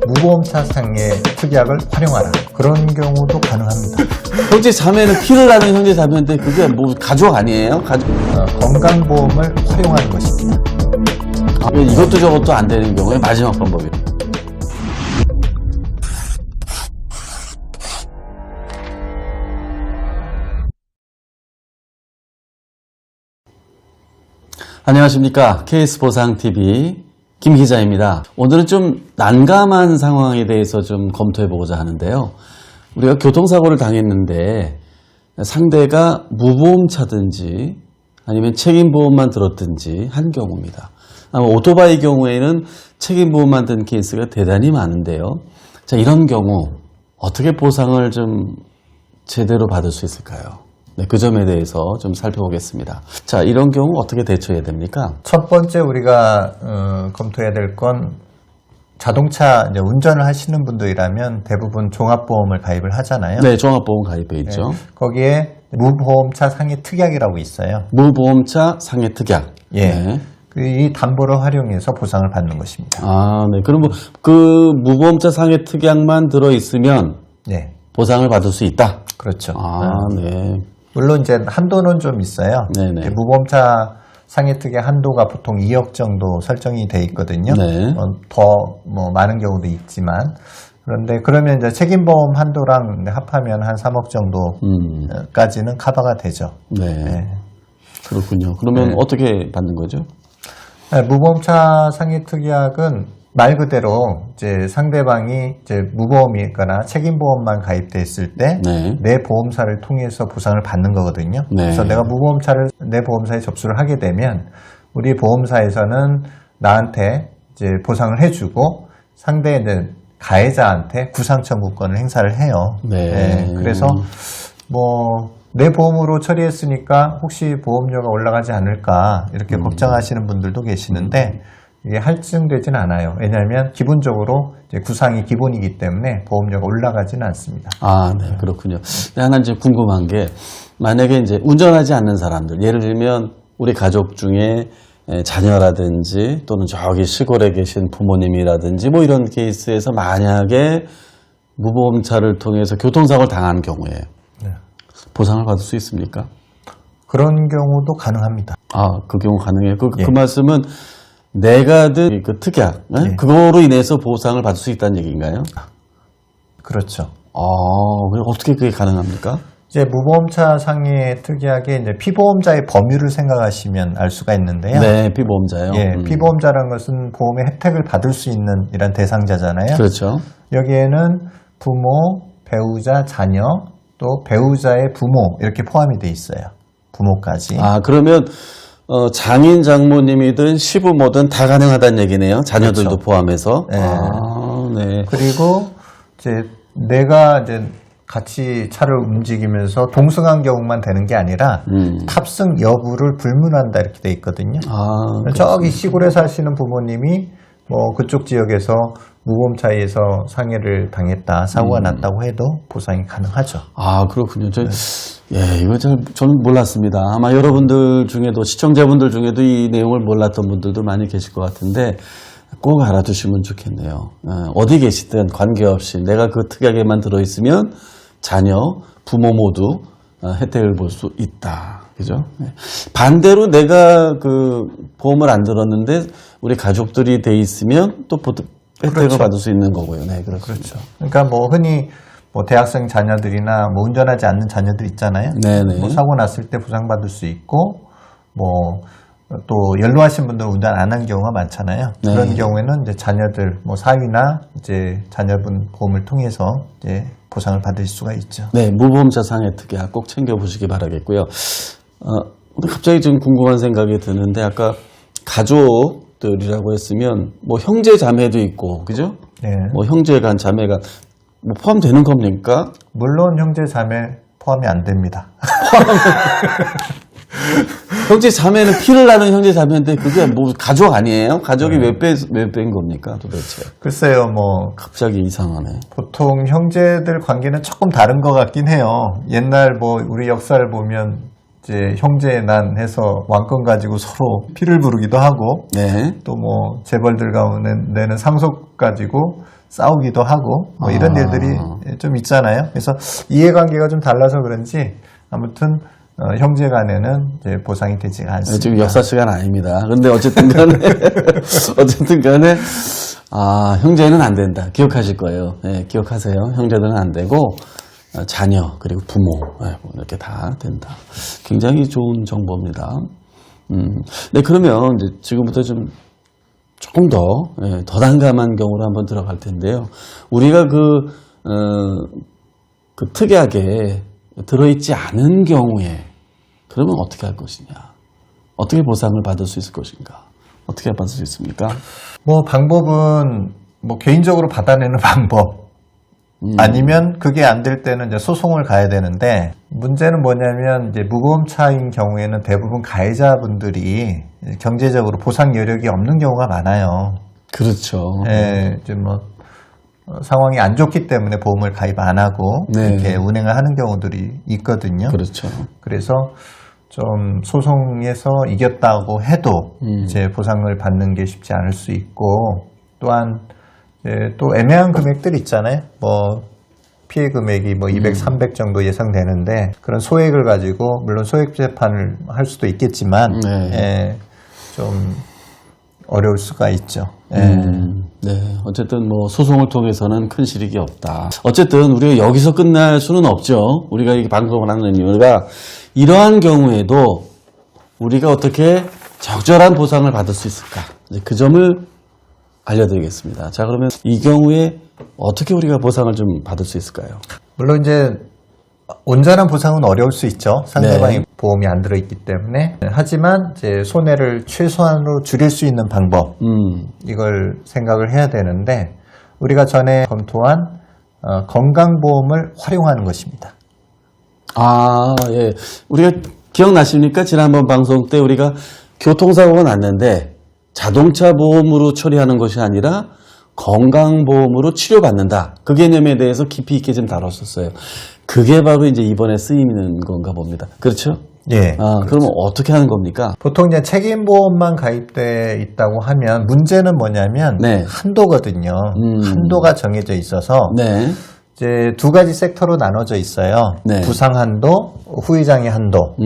무보험차상의 특약을 활용하라. 그런 경우도 가능합니다. 형제 자매는 피를 나는 형제 자매인데 그게 뭐 가족 아니에요? 가족. 건강보험을 활용하는 것입니다. 이것도 저것도 안 되는 경우에 마지막 방법이에요. 안녕하십니까. KS보상TV 김 기자입니다. 오늘은 좀 난감한 상황에 대해서 좀 검토해보고자 하는데요. 우리가 교통사고를 당했는데 상대가 무보험차든지 아니면 책임보험만 들었든지 한 경우입니다. 아마 오토바이 경우에는 책임보험만 든 케이스가 대단히 많은데요. 자, 이런 경우 어떻게 보상을 좀 제대로 받을 수 있을까요? 네, 그 점에 대해서 좀 살펴보겠습니다. 자, 이런 경우 어떻게 대처해야 됩니까? 첫 번째 우리가 검토해야 될 건 자동차 이제 운전을 하시는 분들이라면 대부분 종합보험을 가입을 하잖아요. 네, 종합보험 가입해 있죠. 네, 거기에 무보험차 상해 특약이라고 있어요. 무보험차 상해 특약. 예. 네. 이 담보를 활용해서 보상을 받는 것입니다. 아, 네. 그럼 그 무보험차 상해 특약만 들어 있으면 네, 보상을 받을 수 있다. 그렇죠. 아, 네. 물론 이제 한도는 좀 있어요. 네네. 무보험차 상해 특약 한도가 보통 2억 정도 설정이 돼 있거든요. 네. 더 많은 경우도 있지만 그런데 그러면 이제 책임보험 한도랑 합하면 한 3억 정도까지는 커버가 되죠. 네. 네. 그렇군요. 그러면 네. 어떻게 받는 거죠? 무보험차 상해 특약은 말 그대로 이제 상대방이 이제 무보험이거나 책임보험만 가입돼 있을 때 네. 내 보험사를 통해서 보상을 받는 거거든요. 네. 그래서 내가 무보험차를 내 보험사에 접수를 하게 되면 우리 보험사에서는 나한테 이제 보상을 해주고 상대의 가해자한테 구상 청구권을 행사를 해요. 네. 그래서 내 보험으로 처리했으니까 혹시 보험료가 올라가지 않을까 이렇게 걱정하시는 분들도 계시는데 이게 할증되지는 않아요. 왜냐하면 기본적으로 이제 구상이 기본이기 때문에 보험료가 올라가지는 않습니다. 아, 네. 그렇군요. 근데 하나 이제 궁금한 게 만약에 이제 운전하지 않는 사람들, 예를 들면 우리 가족 중에 자녀라든지 또는 저기 시골에 계신 부모님이라든지 뭐 이런 케이스에서 만약에 무보험차를 통해서 교통사고를 당한 경우에 네. 보상을 받을 수 있습니까? 그런 경우도 가능합니다. 아, 그 경우 가능해요. 그 예. 말씀은 내가 든 그 특약, 예. 그거로 인해서 보상을 받을 수 있다는 얘기인가요? 그렇죠. 그럼 어떻게 그게 가능합니까? 이제 무보험차 상해 특약의 이제 피보험자의 범위를 생각하시면 알 수가 있는데요. 네, 피보험자요. 예, 피보험자라는 것은 보험의 혜택을 받을 수 있는 이런 대상자잖아요. 그렇죠. 여기에는 부모, 배우자, 자녀, 또 배우자의 부모 이렇게 포함이 돼 있어요. 부모까지. 아, 그러면 장인, 장모님이든 시부모든 다 가능하다는 얘기네요. 자녀들도 그렇죠. 포함해서. 네. 아, 네. 그리고 이제 내가 이제 같이 차를 움직이면서 동승한 경우만 되는 게 아니라 탑승 여부를 불문한다 이렇게 돼 있거든요. 아, 저기 시골에 사시는 부모님이 그쪽 지역에서 무보험차에서 상해를 당했다, 사고가 났다고 해도 보상이 가능하죠. 아, 그렇군요. 이거 저는 몰랐습니다. 아마 여러분들 중에도, 시청자분들 중에도 이 내용을 몰랐던 분들도 많이 계실 것 같은데 꼭 알아두시면 좋겠네요. 어디 계시든 관계없이 내가 그 특약에만 들어있으면 자녀, 부모 모두 혜택을 볼 수 있다. 그죠? 네. 반대로 내가 그 보험을 안 들었는데 우리 가족들이 돼 있으면 또 혜택을 그렇죠. 받을 수 있는 거고요. 네, 그렇습니다. 그렇죠. 그러니까 흔히 대학생 자녀들이나 운전하지 않는 자녀들 있잖아요. 네네. 사고 났을 때 보상받을 수 있고 또 연로하신 분들은 운전 안 한 경우가 많잖아요. 네. 그런 경우에는 이제 자녀들 사위나 이제 자녀분 보험을 통해서 이제 보상을 받을 수가 있죠. 네, 무보험차 상해 특약 꼭 챙겨보시기 바라겠고요. 근데 갑자기 좀 궁금한 생각이 드는데 아까 가족들이라고 했으면 형제 자매도 있고, 그죠? 네. 형제가 자매가 포함되는 겁니까? 물론 형제 자매 포함이 안 됩니다. 형제 자매는 피를 나는 형제 자매인데 그게 가족 아니에요? 가족이 몇 배인 겁니까 도대체? 글쎄요, 갑자기 이상하네. 보통 형제들 관계는 조금 다른 것 같긴 해요. 옛날 우리 역사를 보면 이제 형제난 해서 왕권 가지고 서로 피를 부르기도 하고 네. 또 뭐 재벌들 가운데는 상속 가지고 싸우기도 하고 뭐 이런 일들이 좀 있잖아요. 그래서 이해관계가 좀 달라서 그런지 아무튼 형제 간에는 이제 보상이 되지 않습니다. 지금 역사 시간 아닙니다. 근데 어쨌든 간에, 어쨌든 간에, 형제는 안 된다. 기억하실 거예요. 네, 기억하세요. 형제들은 안 되고, 자녀, 그리고 부모, 뭐 이렇게 다 된다. 굉장히 좋은 정보입니다. 네, 그러면 이제 지금부터 조금 더 난감한 경우로 한번 들어갈 텐데요. 우리가 그 특이하게 들어있지 않은 경우에 그러면 어떻게 할 것이냐? 어떻게 보상을 받을 수 있을 것인가? 어떻게 받을 수 있습니까? 뭐 방법은 뭐 개인적으로 받아내는 방법 아니면 그게 안 될 때는 이제 소송을 가야 되는데 문제는 뭐냐면 이제 무보험차인 경우에는 대부분 가해자분들이 경제적으로 보상 여력이 없는 경우가 많아요. 그렇죠. 예, 이제 뭐 상황이 안 좋기 때문에 보험을 가입 안 하고 네. 이렇게 운행을 하는 경우들이 있거든요. 그렇죠. 그래서 좀 소송에서 이겼다고 해도 이제 보상을 받는 게 쉽지 않을 수 있고 또한 또 애매한 금액들 있잖아요. 뭐 피해 금액이 뭐 200, 300 정도 예상되는데 그런 소액을 가지고 물론 소액 재판을 할 수도 있겠지만 네. 좀 어려울 수가 있죠. 네. 어쨌든 뭐 소송을 통해서는 큰 실익이 없다. 어쨌든 우리가 여기서 끝날 수는 없죠. 우리가 이 방송을 하는 이유가 이러한 경우에도 우리가 어떻게 적절한 보상을 받을 수 있을까? 이제 그 점을 알려드리겠습니다. 자, 그러면 이 경우에 어떻게 우리가 보상을 좀 받을 수 있을까요? 물론 이제 온전한 보상은 어려울 수 있죠. 상대방이 네. 보험이 안 들어있기 때문에. 하지만 이제 손해를 최소한으로 줄일 수 있는 방법 이걸 생각을 해야 되는데 우리가 전에 검토한 건강보험을 활용하는 것입니다. 예. 우리가 기억나십니까? 지난번 방송 때 우리가 교통사고가 났는데 자동차 보험으로 처리하는 것이 아니라 건강보험으로 치료받는다. 그 개념에 대해서 깊이 있게 좀 다뤘었어요. 그게 바로 이제 이번에 쓰이는 건가 봅니다. 그렇죠? 예. 그러면 어떻게 하는 겁니까? 보통 이제 책임보험만 가입돼 있다고 하면 문제는 뭐냐면 네. 한도거든요. 한도가 정해져 있어서 네. 이제 두 가지 섹터로 나눠져 있어요. 네. 부상 한도, 후유장애 한도,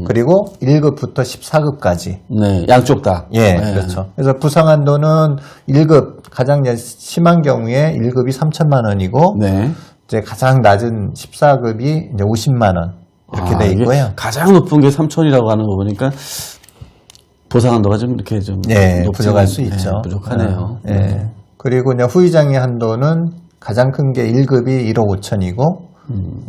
그리고 1급부터 14급까지. 네. 양쪽 다. 예, 네. 그렇죠. 그래서 부상 한도는 1급, 가장 심한 경우에 1급이 3천만 원이고, 네. 이제 가장 낮은 14급이 이제 50만 원. 이렇게 돼 이게 있고요. 가장 높은 게 3천이라고 하는 거 보니까 보상 한도가 좀 이렇게 좀 예, 높지는- 부족할 수 있죠. 부족하네요. 예. 그리고 이제 후유장애 한도는 가장 큰 게 1급이 1억 5천이고,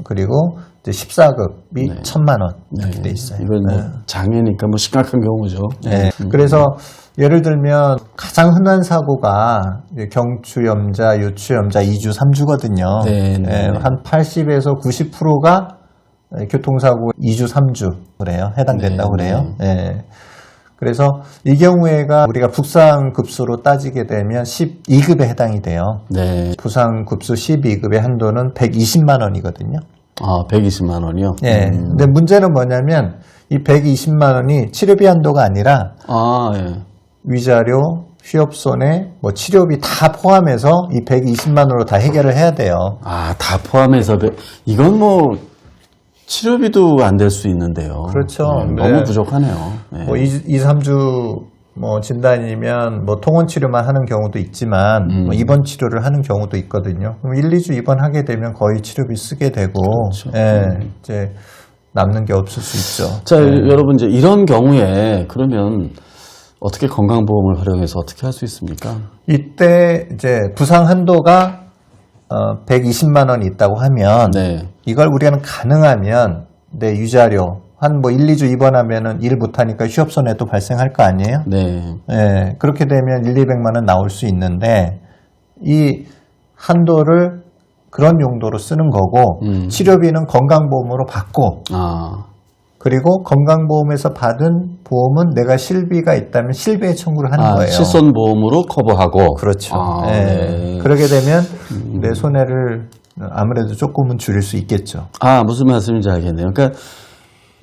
그리고 이제 14급이 1,000만 원 이렇게 돼 있어요. 이건 뭐 장애니까 뭐 심각한 경우죠. 네. 그래서 예를 들면 가장 흔한 사고가 이제 경추염자, 요추염자 2주, 3주거든요. 네, 네. 한 80에서 90%가 교통사고 2주, 3주 그래요. 해당된다고 네, 그래요. 네. 그래서 이 경우에가 우리가 부상급수로 따지게 되면 12급에 해당이 돼요. 네. 부상급수 12급의 한도는 120만 원이거든요. 120만 원이요? 예. 근데 문제는 뭐냐면 이 120만 원이 치료비 한도가 아니라 예. 위자료, 휴업손해, 뭐 치료비 다 포함해서 이 120만 원으로 다 해결을 해야 돼요. 다 포함해서 이건 뭐 치료비도 안 될 수 있는데요. 그렇죠. 너무 네. 부족하네요. 네. 뭐 2, 3주 뭐 진단이면 뭐 통원 치료만 하는 경우도 있지만 뭐 입원 치료를 하는 경우도 있거든요. 그럼 1, 2주 입원하게 되면 거의 치료비 쓰게 되고 그렇죠. 예, 이제 남는 게 없을 수 있죠. 자, 여러분 이제 이런 경우에 그러면 어떻게 건강보험을 활용해서 어떻게 할 수 있습니까? 이때 이제 부상 한도가 120만 원이 있다고 하면 네. 이걸 우리는 가능하면 내 위자료 한 뭐 1, 2주 입원하면은 일 못하니까 휴업손해도 발생할 거 아니에요? 네. 예, 그렇게 되면 1, 200만 원 나올 수 있는데 이 한도를 그런 용도로 쓰는 거고 치료비는 건강보험으로 받고 그리고 건강보험에서 받은 보험은 내가 실비가 있다면 실비에 청구를 하는 거예요. 실손보험으로 커버하고. 그렇죠. 예. 네. 그러게 되면 내 손해를 아무래도 조금은 줄일 수 있겠죠. 무슨 말씀인지 알겠네요. 그러니까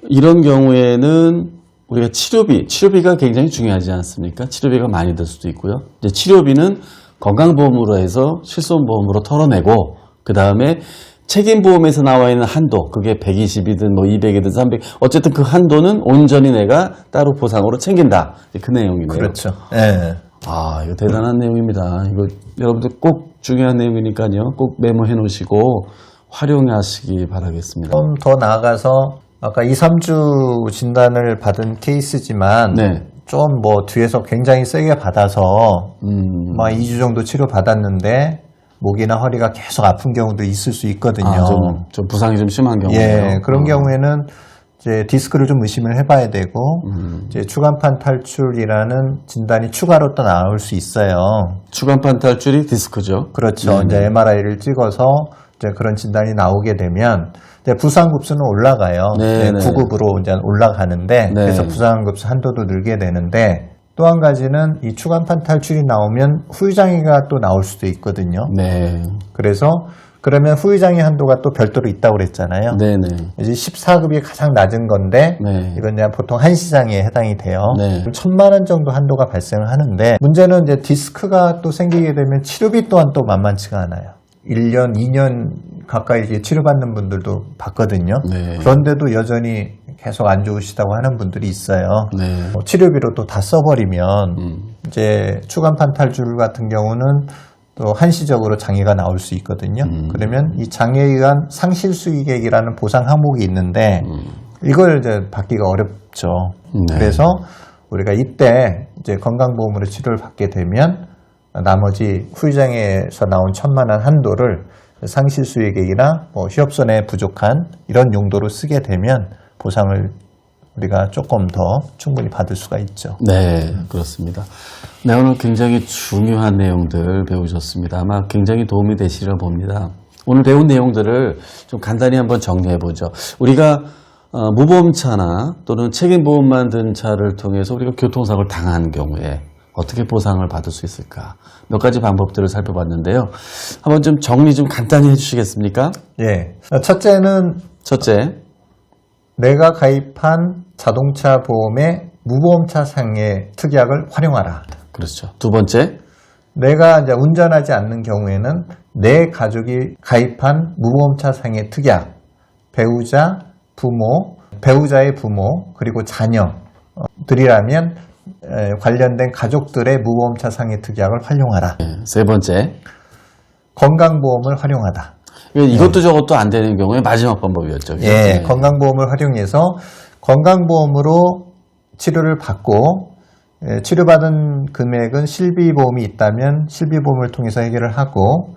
이런 경우에는 우리가 치료비가 굉장히 중요하지 않습니까? 치료비가 많이 들 수도 있고요. 이제 치료비는 건강보험으로 해서 실손보험으로 털어내고, 그 다음에 책임보험에서 나와 있는 한도, 그게 120이든 뭐 200이든 300, 어쨌든 그 한도는 온전히 내가 따로 보상으로 챙긴다. 그 내용이네요. 그렇죠. 예. 아, 이거 대단한 내용입니다. 이거 여러분들 꼭 중요한 내용이니까요. 꼭 메모해 놓으시고 활용하시기 바라겠습니다. 좀 더 나아가서 아까 2, 3주 진단을 받은 케이스지만 네. 좀 뭐 뒤에서 굉장히 세게 받아서 막 2주 정도 치료 받았는데 목이나 허리가 계속 아픈 경우도 있을 수 있거든요. 아, 좀 부상이 좀 심한 경우예요. 예, 그런 경우에는 이제 디스크를 좀 의심을 해봐야 되고 이제 추간판 탈출이라는 진단이 추가로 또 나올 수 있어요. 추간판 탈출이 디스크죠. 그렇죠. 네네. 이제 MRI를 찍어서 이제 그런 진단이 나오게 되면 이제 부상급수는 올라가요. 네네. 9급으로 이제 올라가는데 네. 그래서 부상급수 한도도 늘게 되는데 또 한 가지는 이 추간판 탈출이 나오면 후유장애가 또 나올 수도 있거든요. 네. 그래서 그러면 후유장애 한도가 또 별도로 있다고 그랬잖아요. 네네. 이제 14급이 가장 낮은 건데 네. 이건 그냥 보통 한시장에 해당이 돼요. 네. 1,000만 원 정도 한도가 발생을 하는데 문제는 이제 디스크가 또 생기게 되면 치료비 또한 또 만만치가 않아요. 1년, 2년 가까이 이제 치료받는 분들도 봤거든요. 네. 그런데도 여전히 계속 안 좋으시다고 하는 분들이 있어요. 네. 치료비로 또 다 써버리면 이제 추간판 탈출 같은 경우는 또 한시적으로 장애가 나올 수 있거든요. 그러면 이 장애에 의한 상실 수익액이라는 보상 항목이 있는데 이걸 이제 받기가 어렵죠. 네. 그래서 우리가 이때 이제 건강보험으로 치료를 받게 되면 나머지 후유장애에서 나온 1,000만 원 한도를 상실 수익액이나 뭐 휴업선에 부족한 이런 용도로 쓰게 되면 보상을 우리가 조금 더 충분히 받을 수가 있죠. 네, 그렇습니다. 네, 오늘 굉장히 중요한 내용들 배우셨습니다. 아마 굉장히 도움이 되시리라 봅니다. 오늘 배운 내용들을 좀 간단히 한번 정리해 보죠. 우리가 무보험차나 또는 책임보험만 든 차를 통해서 우리가 교통사고를 당한 경우에 어떻게 보상을 받을 수 있을까? 몇 가지 방법들을 살펴봤는데요. 한번 좀 정리 좀 간단히 해주시겠습니까? 예. 첫째는 첫째, 내가 가입한 자동차 보험의 무보험차 상해 특약을 활용하라. 그렇죠. 두 번째, 내가 이제 운전하지 않는 경우에는 내 가족이 가입한 무보험차 상해 특약, 배우자, 부모, 배우자의 부모, 그리고 자녀들이라면 관련된 가족들의 무보험차 상해 특약을 활용하라. 세 번째, 건강보험을 활용하다. 이것도 저것도 안 되는 경우에 마지막 방법이었죠. 그죠? 예, 네. 건강보험을 활용해서 건강보험으로 치료를 받고 치료받은 금액은 실비보험이 있다면 실비보험을 통해서 해결을 하고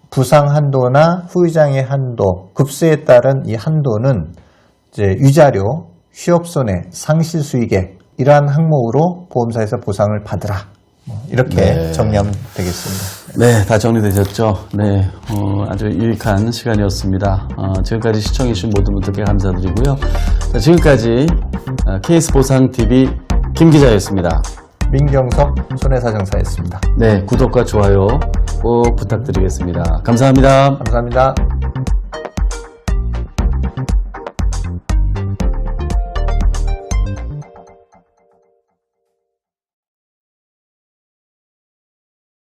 부상 한도나 후유장애 한도, 급수에 따른 이 한도는 이제 위자료, 휴업손해, 상실수익액 이러한 항목으로 보험사에서 보상을 받으라. 이렇게 네. 정리하면 되겠습니다. 네, 다 정리되셨죠? 네, 아주 유익한 시간이었습니다. 지금까지 시청해주신 모든 분들께 감사드리고요. 자, 지금까지 KS보상TV 김 기자였습니다. 민경석 손해사정사였습니다. 네, 구독과 좋아요 꼭 부탁드리겠습니다. 감사합니다. 감사합니다.